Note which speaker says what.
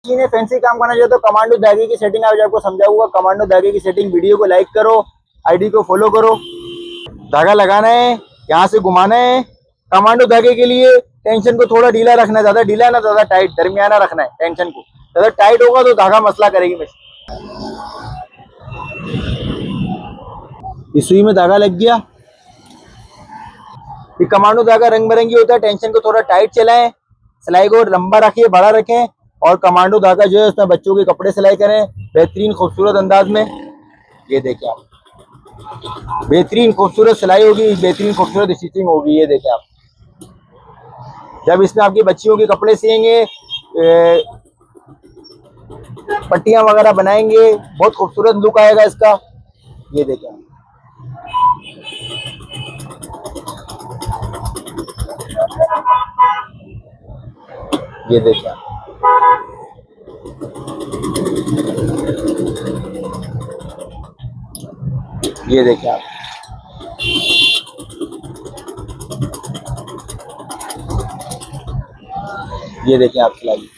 Speaker 1: Machine है, fancy काम करना चाहते हो तो कमांडो धागे की सेटिंग आज आपको समझाऊंगा। कमांडो धागे की सेटिंग, वीडियो को लाइक करो, आईडी को फॉलो करो। धागा लगाना है, यहाँ से घुमाना है। कमांडो धागे के लिए टेंशन को थोड़ा ढीला रखना है, ज्यादा ढीला ना ज्यादा टाइट, दरमियाना रखना है टेंशन को। ज्यादा टाइट होगा तो धागा मसला करेगी मशीन। इस सुई में धागा लग गया। ये कमांडो धागा रंग बिरंगी होता है, टेंशन को थोड़ा टाइट चलाएं, सिलाई को लंबा रखिए, बड़ा रखें। और कमांडो धागा जो है उसमें बच्चों के कपड़े सिलाई करें बेहतरीन खूबसूरत अंदाज में। ये देखिए आप, बेहतरीन खूबसूरत सिलाई होगी, बेहतरीन खूबसूरत स्टिचिंग होगी। ये देखिए आप, जब इसमें आपकी बच्चियों के कपड़े सिएंगे, पट्टियां वगैरह बनाएंगे, बहुत खूबसूरत लुक आएगा इसका। ये देखिए आप, ये देखिए आप, ये देखिए आप, ये देखिए आप सिलाई।